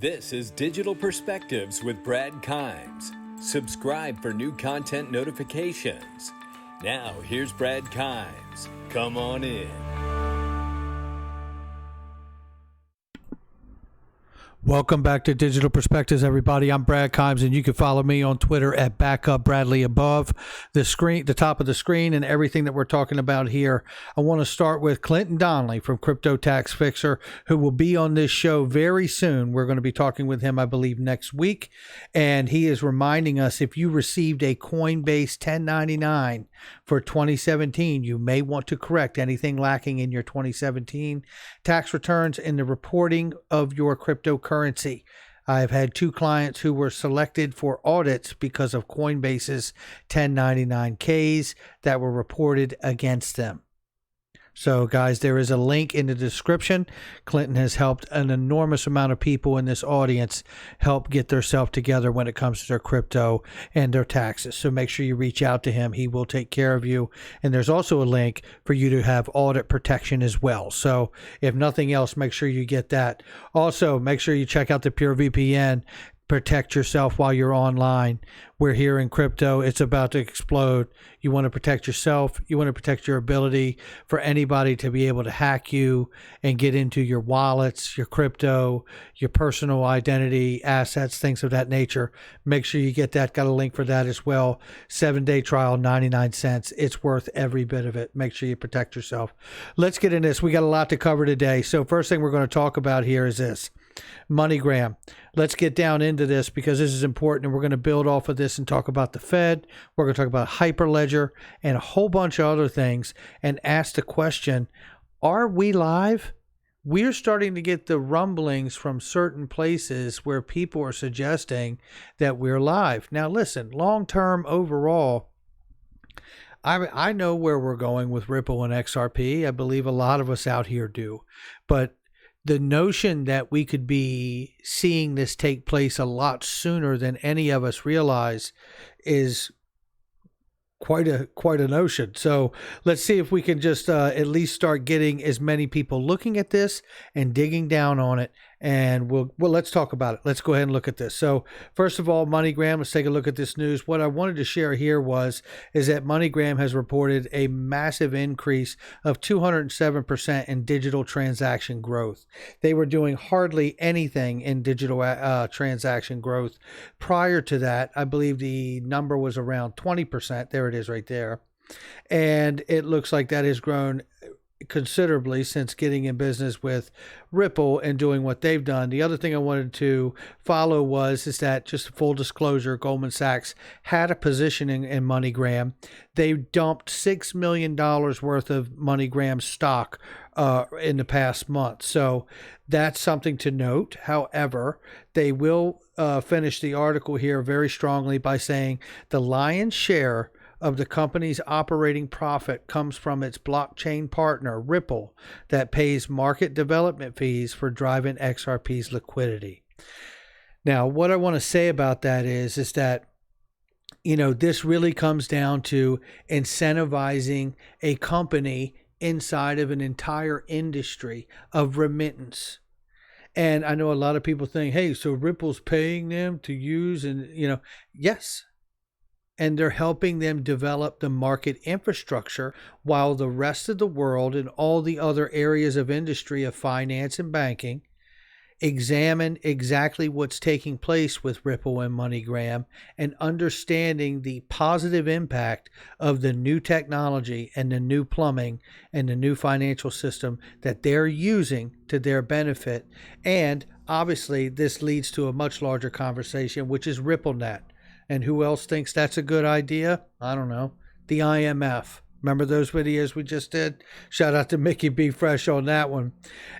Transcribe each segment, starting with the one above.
This is Digital Perspectives with Brad Kimes. Subscribe for new content notifications. Now, here's Brad Kimes. Come on in. Welcome back to Digital Perspectives, everybody. I'm Brad Kimes, and you can follow me on Twitter at @BackupBradley above the screen, the top of the screen, and everything that we're talking about here. I want to start with Clinton Donnelly from Crypto Tax Fixer, who will be on this show very soon. We're going to be talking with him, I believe, next week, and he is reminding us if you received a Coinbase 1099 for 2017, you may want to correct anything lacking in your 2017 tax returns in the reporting of your cryptocurrency. I've had two clients who were selected for audits because of Coinbase's 1099-Ks that were reported against them. So, guys, there is a link in the description. Clinton has helped an enormous amount of people in this audience help get themselves together when it comes to their crypto and their taxes. So make sure you reach out to him. He will take care of you. And there's also a link for you to have audit protection as well. So if nothing else, make sure you get that. Also, make sure you check out the Pure VPN. Protect yourself while you're online. We're here in crypto. It's about to explode. You want to protect yourself. You want to protect your ability for anybody to be able to hack you and get into your wallets, your crypto, your personal identity, assets, things of that nature. Make sure you get that. Got a link for that as well. 7-day trial, 99 cents. It's worth every bit of it. Make sure you protect yourself. Let's get in this. We got a lot to cover today. So first thing we're going to talk about here is this. MoneyGram. Let's get down into this because this is important, and we're going to build off of this and talk about the Fed. We're going to talk about Hyperledger and a whole bunch of other things and ask the question, are we live? We're starting to get the rumblings from certain places where people are suggesting that we're live. Now, listen, long-term overall, I know where we're going with Ripple and XRP. I believe a lot of us out here do. But the notion that we could be seeing this take place a lot sooner than any of us realize is quite a notion. So let's see if we can just at least start getting as many people looking at this and digging down on it. And let's talk about it. Let's go ahead and look at this. So first of all, MoneyGram, let's take a look at this news. What I wanted to share here is that MoneyGram has reported a massive increase of 207% in digital transaction growth. They were doing hardly anything in digital transaction growth. Prior to that, I believe the number was around 20%. There it is right there. And it looks like that has grown considerably since getting in business with Ripple and doing what they've done. The other thing I wanted to follow is that, just full disclosure, Goldman Sachs had a positioning in MoneyGram. They dumped $6 million worth of MoneyGram stock in the past month. So that's something to note. However, they will finish the article here very strongly by saying the lion's share of the company's operating profit comes from its blockchain partner, Ripple, that pays market development fees for driving XRP's liquidity. Now, what I want to say about that is that, this really comes down to incentivizing a company inside of an entire industry of remittance. And I know a lot of people think, hey, so Ripple's paying them to use, and, yes. And they're helping them develop the market infrastructure while the rest of the world and all the other areas of industry of finance and banking examine exactly what's taking place with Ripple and MoneyGram and understanding the positive impact of the new technology and the new plumbing and the new financial system that they're using to their benefit. And obviously, this leads to a much larger conversation, which is RippleNet. And who else thinks that's a good idea? I don't know. The IMF. Remember those videos we just did? Shout out to Mickey B. Fresh on that one.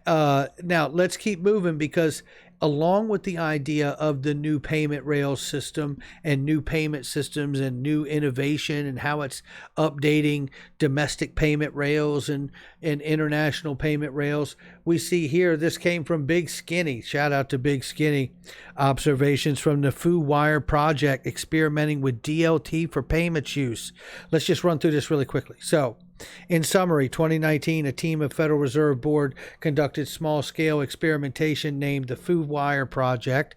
Now, let's keep moving because along with the idea of the new payment rails system and new payment systems and new innovation and how it's updating domestic payment rails and international payment rails, we see here, this came from Big Skinny. Shout out to Big Skinny. Observations from the Foo Wire project experimenting with DLT for payments use. Let's just run through this really quickly. So In summary, 2019, a team of Federal Reserve Board conducted small-scale experimentation named the FuWire Project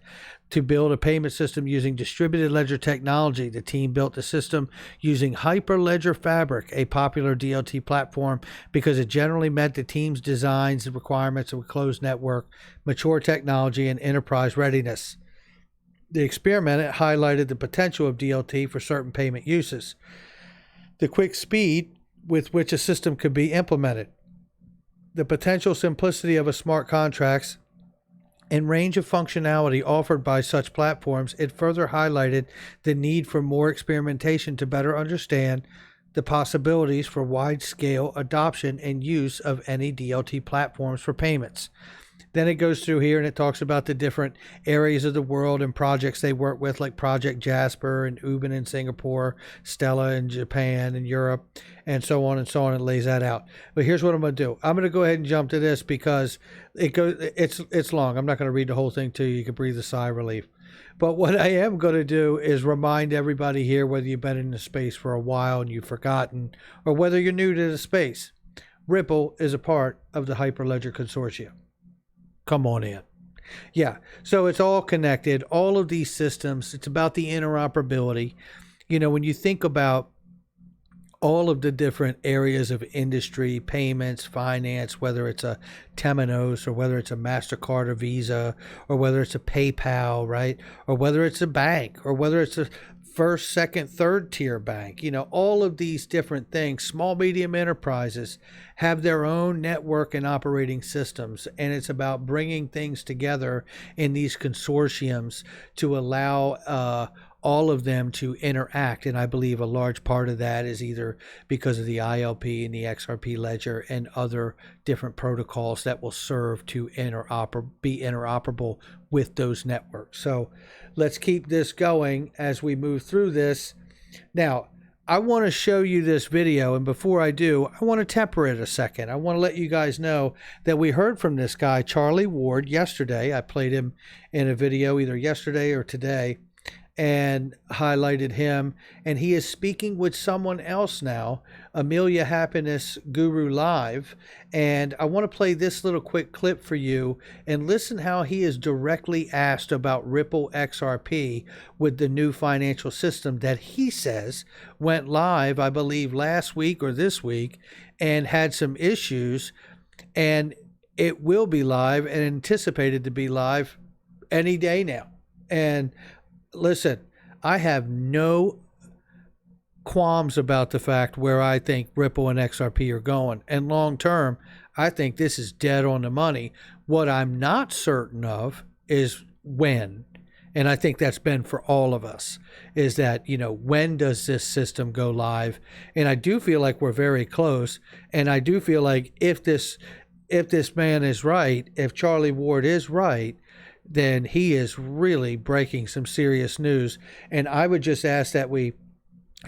to build a payment system using distributed ledger technology. The team built the system using Hyperledger Fabric, a popular DLT platform, because it generally met the team's designs and requirements of a closed network, mature technology, and enterprise readiness. The experiment highlighted the potential of DLT for certain payment uses, the quick speed with which a system could be implemented, the potential simplicity of a smart contracts, and range of functionality offered by such platforms. It further highlighted the need for more experimentation to better understand the possibilities for wide-scale adoption and use of any DLT platforms for payments. Then it goes through here and it talks about the different areas of the world and projects they work with, like Project Jasper and Ubin in Singapore, Stella in Japan and Europe, and so on and so on. It lays that out. But here's what I'm going to do. I'm going to go ahead and jump to this because it's long. I'm not going to read the whole thing to you. You can breathe a sigh of relief. But what I am going to do is remind everybody here, whether you've been in the space for a while and you've forgotten, or whether you're new to the space, Ripple is a part of the Hyperledger Consortium. Come on in. Yeah, so it's all connected, all of these systems. It's about the interoperability. You know, when you think about all of the different areas of industry, payments, finance, whether it's a Temenos or whether it's a MasterCard or Visa or whether it's a PayPal, right? Or whether it's a bank or whether it's a first, second, third tier bank, you know, all of these different things, small, medium enterprises have their own network and operating systems. And it's about bringing things together in these consortiums to allow all of them to interact. And I believe a large part of that is either because of the ILP and the XRP ledger and other different protocols that will serve to be interoperable with those networks. So let's keep this going as we move through this. Now, I want to show you this video, and before I do, I want to temper it a second. I want to let you guys know that we heard from this guy, Charlie Ward, yesterday. I played him in a video either yesterday or today and highlighted him, and he is speaking with someone else now, Amelia Happiness Guru Live, and I want to play this little quick clip for you and listen how he is directly asked about Ripple XRP with the new financial system that he says went live, I believe, last week or this week, and had some issues, and it will be live and anticipated to be live any day now. And listen, I have no qualms about the fact where I think Ripple and XRP are going. And long term, I think this is dead on the money. What I'm not certain of is when. And I think that's been for all of us, is that, you know, when does this system go live? And I do feel like we're very close. And I do feel like if this man is right, if Charlie Ward is right, then he is really breaking some serious news. And I would just ask that we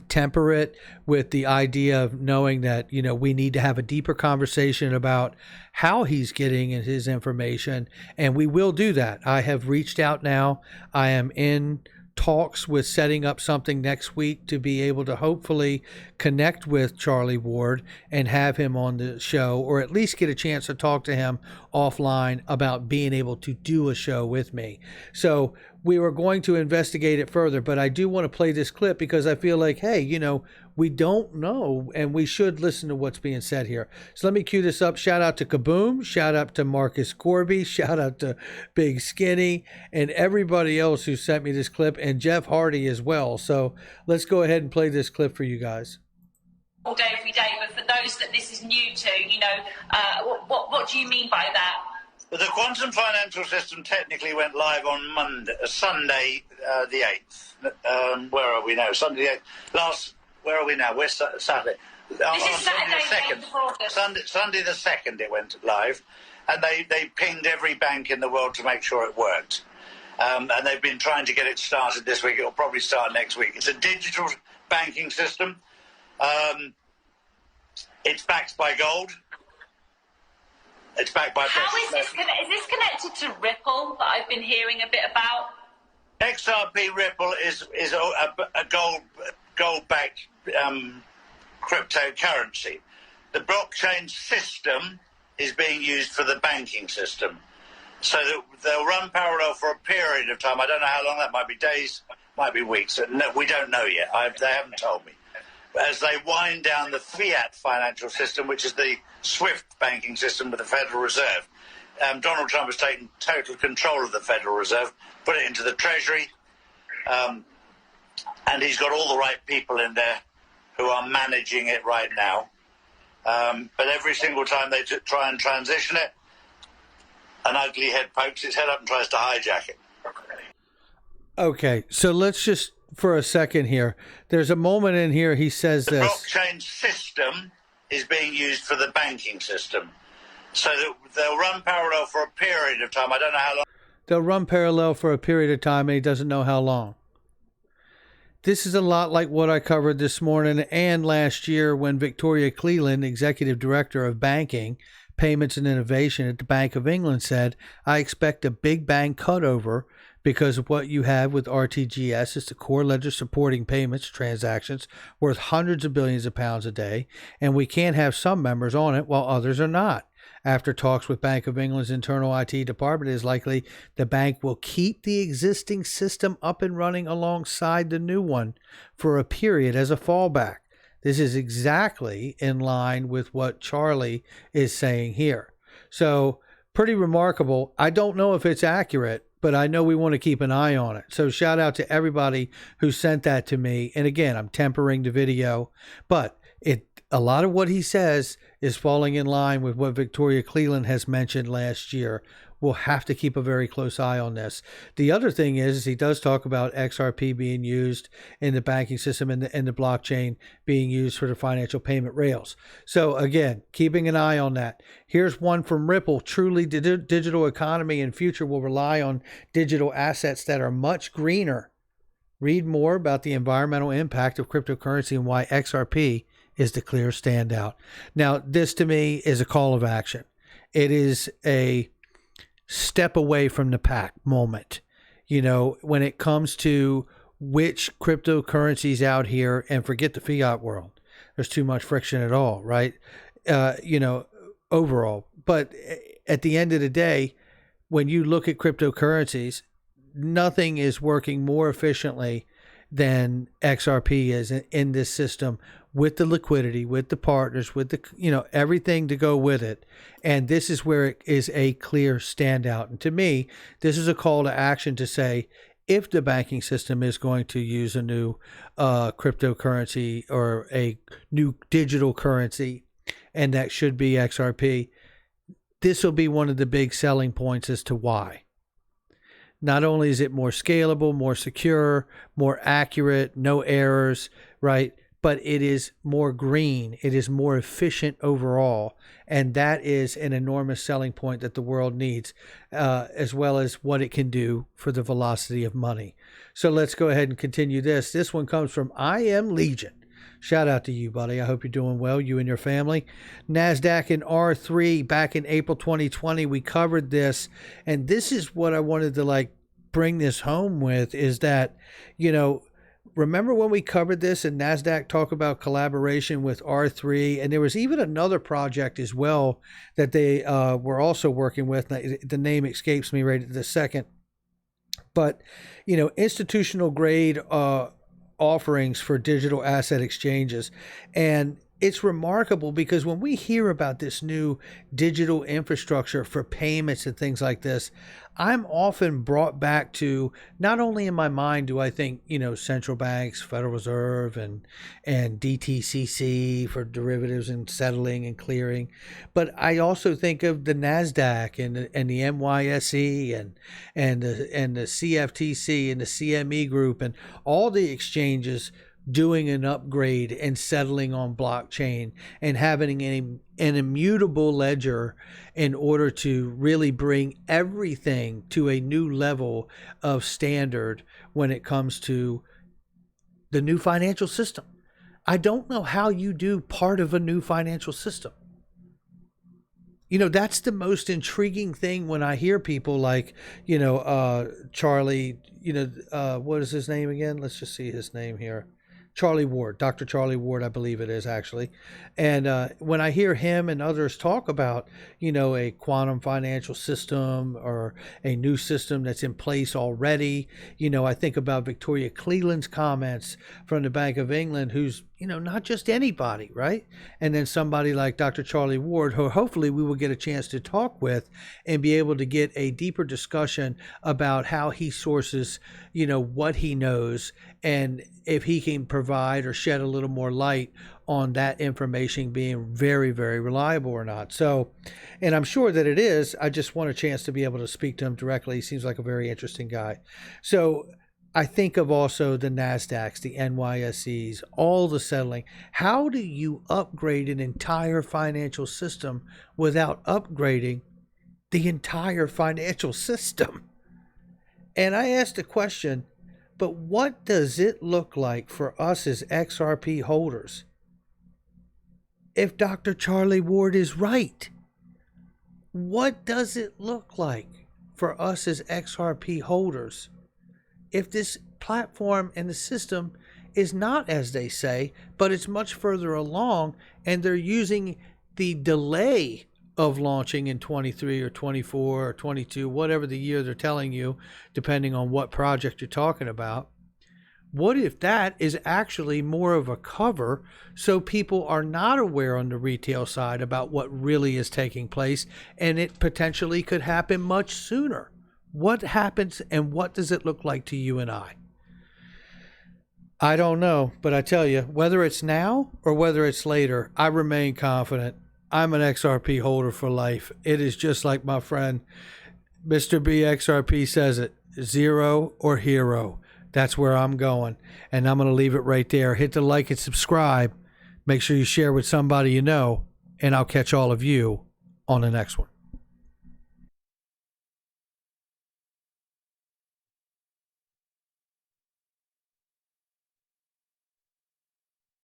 temper it with the idea of knowing that, you know, we need to have a deeper conversation about how he's getting his information. And we will do that. I have reached out now. I am in talks with setting up something next week to be able to hopefully connect with Charlie Ward and have him on the show, or at least get a chance to talk to him offline about being able to do a show with me. So we were going to investigate it further, but I do want to play this clip because I feel like, hey, you know, we don't know, and we should listen to what's being said here. So let me cue this up. Shout out to Kaboom. Shout out to Marcus Corby. Shout out to Big Skinny and everybody else who sent me this clip, and Jeff Hardy as well. So let's go ahead and play this clip for you guys. All day, every day, but for those that this is new to, you know, what do you mean by that? The quantum financial system technically went live on Sunday, the 8th. Where are we now? Sunday the 8th. Where are we now? We're Saturday. This is Saturday, the 2nd. Sunday the 2nd it went live. And they pinged every bank in the world to make sure it worked. And they've been trying to get it started this week. It'll probably start next week. It's a digital banking system. It's backed by gold. It's backed by... How is this connected to Ripple that I've been hearing a bit about? XRP Ripple is a gold-backed cryptocurrency. The blockchain system is being used for the banking system. So that they'll run parallel for a period of time. I don't know how long that might be, days, might be weeks. No, we don't know yet. They haven't told me. As they wind down the fiat financial system, which is the SWIFT banking system with the Federal Reserve. Donald Trump has taken total control of the Federal Reserve, put it into the Treasury, and he's got all the right people in there who are managing it right now. But every single time they try and transition it, an ugly head pokes its head up and tries to hijack it. Okay, so let's just, for a second here, there's a moment in here he says the this. The blockchain system is being used for the banking system. So that they'll run parallel for a period of time. I don't know how long. They'll run parallel for a period of time, and he doesn't know how long. This is a lot like what I covered this morning and last year when Victoria Cleland, Executive Director of Banking, Payments and Innovation at the Bank of England, said, I expect a big bang cutover because of what you have with RTGS. It's the core ledger supporting payments transactions worth hundreds of billions of pounds a day, and we can't have some members on it while others are not. After talks with Bank of England's internal IT department, it is likely the bank will keep the existing system up and running alongside the new one for a period as a fallback. This is exactly in line with what Charlie is saying here. So pretty remarkable. I don't know if it's accurate, but I know we want to keep an eye on it. So shout out to everybody who sent that to me. And again, I'm tempering the video, but a lot of what he says is falling in line with what Victoria Cleland has mentioned last year. We'll have to keep a very close eye on this. The other thing is he does talk about XRP being used in the banking system and the blockchain being used for the financial payment rails. So again, keeping an eye on that. Here's one from Ripple. Truly, the digital economy in future will rely on digital assets that are much greener. Read more about the environmental impact of cryptocurrency and why XRP is the clear standout. Now, this to me is a call of action. It is a step away from the pack moment. You know, when it comes to which cryptocurrencies out here, and forget the fiat world, there's too much friction at all, right? Overall. But at the end of the day, when you look at cryptocurrencies, nothing is working more efficiently than XRP is in this system, with the liquidity, with the partners, with the, everything to go with it. And this is where it is a clear standout. And to me, this is a call to action to say, if the banking system is going to use a new cryptocurrency or a new digital currency, and that should be XRP, this will be one of the big selling points as to why. Not only is it more scalable, more secure, more accurate, no errors, right? But it is more green. It is more efficient overall. And that is an enormous selling point that the world needs, as well as what it can do for the velocity of money. So let's go ahead and continue this. This one comes from I Am Legion. Shout out to you, buddy. I hope you're doing well, you and your family. NASDAQ and R3 back in April 2020, we covered this. And this is what I wanted to bring this home with, is that, remember when we covered this and NASDAQ talked about collaboration with R3, and there was even another project as well that they were also working with. The name escapes me right at the second. But, institutional grade offerings for digital asset exchanges. And it's remarkable because when we hear about this new digital infrastructure for payments and things like this, I'm often brought back to, not only in my mind do I think, central banks, Federal Reserve and DTCC for derivatives and settling and clearing, but I also think of the NASDAQ and the NYSE and the CFTC and the CME group and all the exchanges doing an upgrade and settling on blockchain and having an immutable ledger in order to really bring everything to a new level of standard when it comes to the new financial system. I don't know how you do part of a new financial system. That's the most intriguing thing when I hear people like, Charlie, what is his name again? Let's just see his name here. Charlie Ward, Dr. Charlie Ward, I believe it is actually. And when I hear him and others talk about, a quantum financial system or a new system that's in place already, I think about Victoria Cleland's comments from the Bank of England, who's, not just anybody, right? And then somebody like Dr. Charlie Ward, who hopefully we will get a chance to talk with and be able to get a deeper discussion about how he sources, what he knows, and if he can provide or shed a little more light on that information being very, very reliable or not. So, and I'm sure that it is. I just want a chance to be able to speak to him directly. He seems like a very interesting guy. So I think of also the NASDAQs, the NYSEs, all the settling. How do you upgrade an entire financial system without upgrading the entire financial system? And I asked the question, but what does it look like for us as XRP holders if Dr. Charlie Ward is right? What does it look like for us as XRP holders if this platform and the system is not as they say, but it's much further along, and they're using the delay of launching in 23 or 24 or 22, whatever the year they're telling you, depending on what project you're talking about? What if that is actually more of a cover so people are not aware on the retail side about what really is taking place, and it potentially could happen much sooner? What happens, and what does it look like to you and I? I don't know, but I tell you, whether it's now or whether it's later, I remain confident. I'm an XRP holder for life. It is just like my friend Mr. B XRP says it, zero or hero. That's where I'm going, and I'm going to leave it right there. Hit the like and subscribe. Make sure you share with somebody you know, and I'll catch all of you on the next one.